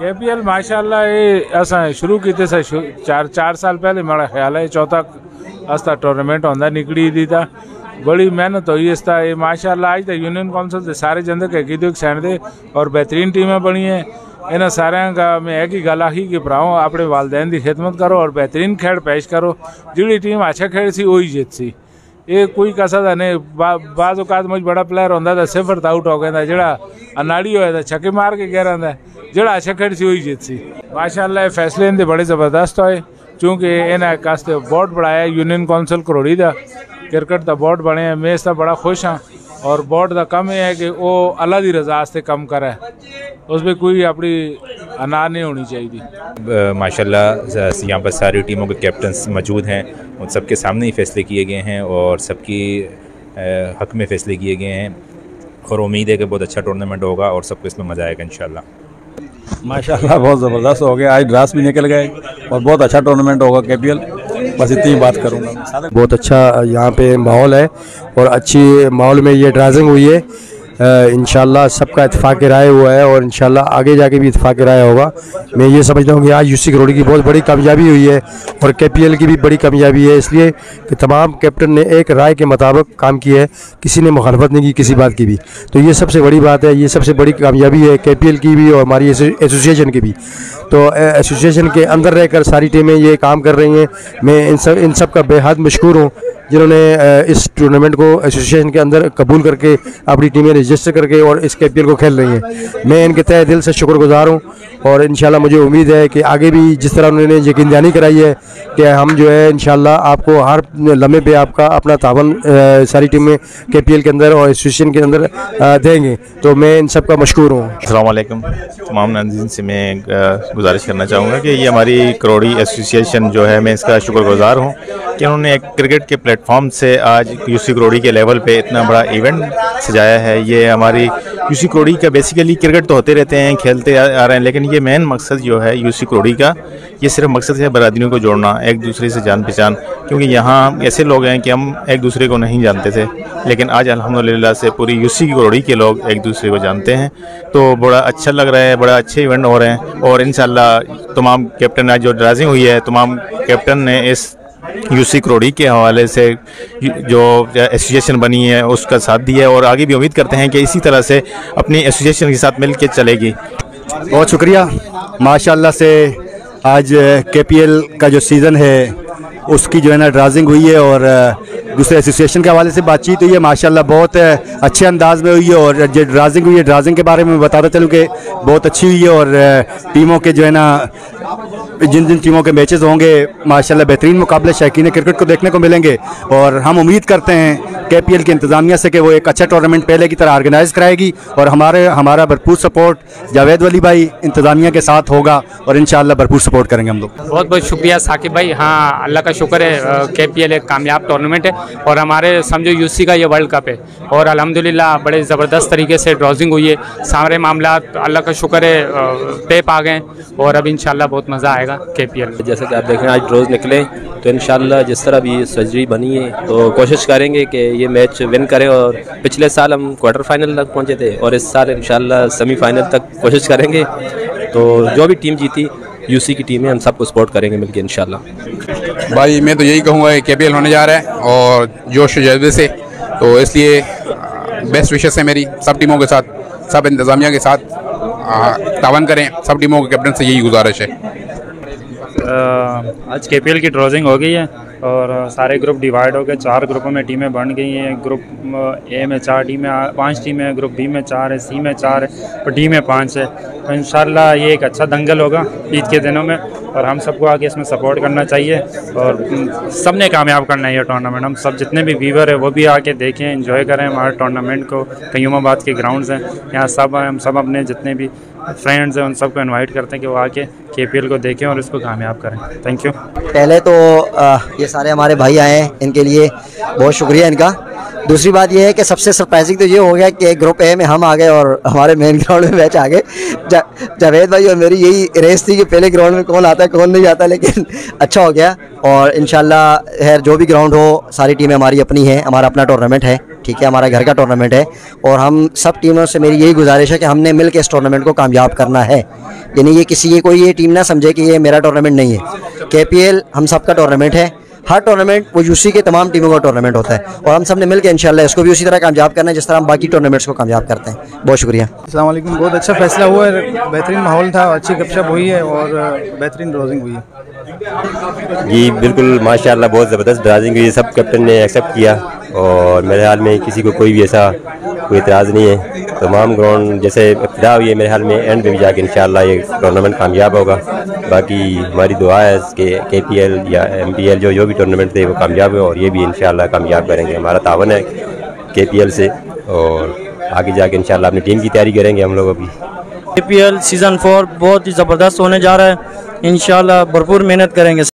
KPL माशाल्लाह ये असा शुरू किते से चार साल पहले मेरा ख्याल है चौथा अस्ता टूर्नामेंट होंदा निकली दी था। बड़ी मेहनत हुई इसका ये माशाल्लाह आज तक यूनियन काउंसिल से सारे जंदे के कीधो सैन दे और बेहतरीन टीमें बनी है। इन्हें सारे का मैं एक ही गल आखी कि भराओ अपने वालदैन की खिदमत करो और बेहतरीन खेल पेश करो। जिहड़ी टीम अच्छा खेल सी वही जीत सी। ये कोई कसा नहीं बाज़ औकात मुझ बड़ा प्लेयर होंदा तो सिफर आउट हो गया जड़ा अनाड़ी होया था छक्के मार के कह रहा जड़ा अच्छा खेल सी वही जीत सी। माशाल्लाह फैसले इनके बड़े ज़बरदस्त होए क्योंकि इन्हें कास्ते बोर्ड बनाया यूनियन काउंसिल करोड़ी का क्रिकेट का बोर्ड बने मैं इसका बड़ा खुश हाँ। और बोर्ड का कम यह है कि वो अल्लाह की रजा से कम करे उस पर कोई अपनी अनार नहीं होनी चाहिए। माशाल्लाह यहाँ पर सारी टीमों के कैप्टन्स मौजूद हैं उन सबके सामने ही फैसले किए गए हैं और सबकी हक में फैसले किए गए हैं और उम्मीद है कि बहुत अच्छा टूर्नामेंट होगा और सबको इसमें मज़ा आएगा इंशाल्लाह। माशाल्लाह बहुत ज़बरदस्त हो गया, आज ड्रास भी निकल गए और बहुत अच्छा टूर्नामेंट होगा KPL। बस इतनी बात करूँगा। बहुत अच्छा यहाँ पे माहौल है और अच्छी माहौल में ये ड्राइजिंग हुई है। इंशाल्लाह सबका इत्तेफाक राय हुआ है और इंशाल्लाह आगे जाके भी इत्तेफाक राय होगा। मैं ये समझता हूँ कि आज UC करोड़ी की बहुत बड़ी कामयाबी हुई है और KPL की भी बड़ी कामयाबी है, इसलिए कि तमाम कैप्टन ने एक राय के मुताबिक काम किया है, किसी ने मुखालफत नहीं की किसी बात की भी। तो ये सबसे बड़ी बात है, ये सबसे बड़ी कामयाबी है KPL की भी और हमारी एसोसिएशन की भी। तो एसोसिएशन के अंदर रहकर सारी टीमें ये काम कर रही हैं। मैं इन सब का बेहद मशकूर हूँ जिन्होंने इस टूर्नामेंट को एसोसिएशन के अंदर कबूल करके अपनी टीमें रजिस्टर करके और इस KPL को खेल रही हैं। मैं इनके तहे दिल से शुक्रगुजार हूँ और इंशाल्लाह मुझे उम्मीद है कि आगे भी जिस तरह उन्होंने यकीन दहानी कराई है कि हम जो है इंशाल्लाह आपको हर लम्हे पे आपका अपना तावन सारी टीमें KPL के अंदर और एसोसिएशन के अंदर देंगे। तो मैं इन सब का मशकूर हूँ। अस्सलाम वालेकुम। तमाम नाज़रीन से मैं गुजारिश करना चाहूँगा कि ये हमारी करोड़ी एसोसिएशन जो है मैं इसका शुक्रगुजार हूँ कि उन्होंने एक क्रिकेट के प्लेटफॉर्म से आज UC करोड़ी के लेवल पे इतना बड़ा इवेंट सजाया है। ये हमारी UC करोड़ी का बेसिकली क्रिकेट तो होते रहते हैं खेलते आ रहे हैं, लेकिन ये मेन मकसद जो है UC करोड़ी का ये सिर्फ मकसद है बरादरियों को जोड़ना, एक दूसरे से जान पहचान। क्योंकि यहाँ ऐसे लोग हैं कि हम एक दूसरे को नहीं जानते थे, लेकिन आज अल्हम्दुलिल्लाह से पूरी UC करोड़ी के लोग एक दूसरे को जानते हैं। तो बड़ा अच्छा लग रहा है, बड़ा अच्छे इवेंट हो रहे हैं और इंशाल्लाह तमाम कैप्टन आज जो ड्राइजिंग हुई है तमाम कैप्टन ने इस UC करोड़ी के हवाले से जो एसोसिएशन बनी है उसका साथ दिया है और आगे भी उम्मीद करते हैं कि इसी तरह से अपनी एसोसिएशन के साथ मिल के चलेगी। बहुत शुक्रिया। माशाल्लाह से आज KPL का जो सीज़न है उसकी जो है ना ड्राइजिंग हुई है और दूसरे एसोसिएशन के हवाले से बातचीत हुई है। माशाल्लाह बहुत अच्छे अंदाज में हुई है और जो ड्राइजिंग हुई है ड्राइजिंग के बारे में बताता चलूँ कि बहुत अच्छी हुई है और टीमों के जो है ना जिन जिन टीमों के मैचेस होंगे माशाल्लाह बेहतरीन मुकाबले शौकीन क्रिकेट को देखने को मिलेंगे और हम उम्मीद करते हैं KPL की इंतज़ामिया से कि वो एक अच्छा टूर्नामेंट पहले की तरह ऑर्गेनाइज़ कराएगी और हमारा भरपूर सपोर्ट जावेद वली भाई इंतज़ामिया के साथ होगा और इंशाअल्लाह भरपूर सपोर्ट करेंगे हम लोग। बहुत बहुत शुक्रिया साकिब भाई। हाँ अल्लाह का शुक्र है KPL एक कामयाब टूर्नामेंट है और हमारे समझो UC का ये वर्ल्ड कप है और अल्हम्दुलिल्लाह बड़े ज़बरदस्त तरीके से ड्रॉजिंग हुई है। सारे मामला अल्लाह का शुक्र है टेप आ गए और अब इंशाल्लाह बहुत मज़ा आएगा KPL। जैसे कि आप देख रहे हैं आज ड्रॉज निकले तो इंशाल्लाह जिस तरह भी सर्जरी बनी है तो कोशिश करेंगे कि ये मैच विन करें और पिछले साल हम क्वार्टर फाइनल तक पहुंचे थे और इस साल इंशाल्लाह सेमीफाइनल तक कोशिश करेंगे। तो जो भी टीम जीती UC की टीम है हम सबको सपोर्ट करेंगे मिलकर इंशाल्लाह। भाई मैं तो यही कहूँगा कि KPL होने जा रहा है और जोश जज्बे से, तो इसलिए बेस्ट विशेस है मेरी सब टीमों के साथ, सब इंतज़ामिया के साथ तावन करें। सब टीमों के कैप्टन से यही गुजारिश है। आज KPL की ड्रॉजिंग हो गई है और सारे ग्रुप डिवाइड हो गए, 4 ग्रुपों में टीमें बन गई हैं। ग्रुप A में 4 टीमें 5 टीमें, ग्रुप B में 4 है, C में 4 है और D में 5 है। तो इंशाल्लाह ये एक अच्छा दंगल होगा ईद के दिनों में और हम सबको आगे इसमें सपोर्ट करना चाहिए और सब ने कामयाब करना है ये टूर्नामेंट। हम सब जितने भी व्यूवर है वो भी आके देखें, एंजॉय करें हमारे टूर्नामेंट को। कयूमाबाद के ग्राउंड्स हैं यहाँ सब, हम सब अपने जितने भी फ्रेंड्स हैं उन सबको इनवाइट करते हैं कि वो आके KPL को देखें और इसको कामयाब करें। Thank you. पहले तो ये सारे हमारे भाई आए हैं, इनके लिए बहुत शुक्रिया इनका। दूसरी बात ये है कि सबसे सरप्राइजिंग तो ये हो गया कि ग्रुप A में हम आ गए और हमारे मेन ग्राउंड में मैच आ गए। जावेद भाई और मेरी यही रेस थी कि पहले ग्राउंड में कौन आता है कौन नहीं आता, लेकिन अच्छा हो गया और इंशाल्लाह खैर जो भी ग्राउंड हो सारी टीमें हमारी अपनी हैं, हमारा अपना टूर्नामेंट है। ठीक है, हमारा घर का टूर्नामेंट है और हम सब टीमों से मेरी यही गुजारिश है कि हमने मिल के इस टूर्नामेंट को कामयाब करना है। यानी ये किसी ये कोई ये टीम ना समझे कि ये मेरा टूर्नामेंट नहीं है। KPL हम सबका टूर्नामेंट है। हर टूर्नामेंट वो यूसी के तमाम टीमों का टूर्नामेंट होता है और हम सब ने मिलकर इंशाल्लाह इसको भी उसी तरह कामयाब करना है जिस तरह हम बाकी टूर्नामेंट्स को कामयाब करते हैं। बहुत शुक्रिया। अस्सलाम वालेकुम। बहुत अच्छा फैसला हुआ है, बेहतरीन माहौल था, अच्छी गपशप हुई है और बेहतरीन ड्रॉजिंग हुई है। जी बिल्कुल माशाल्लाह, बहुत ज़बरदस्त ड्राइविंग हुई, सब कैप्टन ने एक्सेप्ट किया और मेरे ख्याल में किसी को कोई भी ऐसा कोई इतराज़ नहीं है। तमाम ग्राउंड जैसे इब्तिदा हुई है, मेरे ख्याल में एंड में भी जाके इंशाल्लाह ये टूर्नामेंट कामयाब होगा। बाकी हमारी दुआ है कि KPL या MPL जो भी टूर्नामेंट थे वो कामयाब हो और ये भी इंशाल्लाह कामयाब करेंगे। हमारा तावन है KPL से और आगे जाके इंशाल्लाह अपनी टीम की तैयारी करेंगे हम लोग। अभी KPL सीज़न 4 बहुत ही ज़बरदस्त होने जा रहा है, इंशाल्लाह भरपूर मेहनत करेंगे।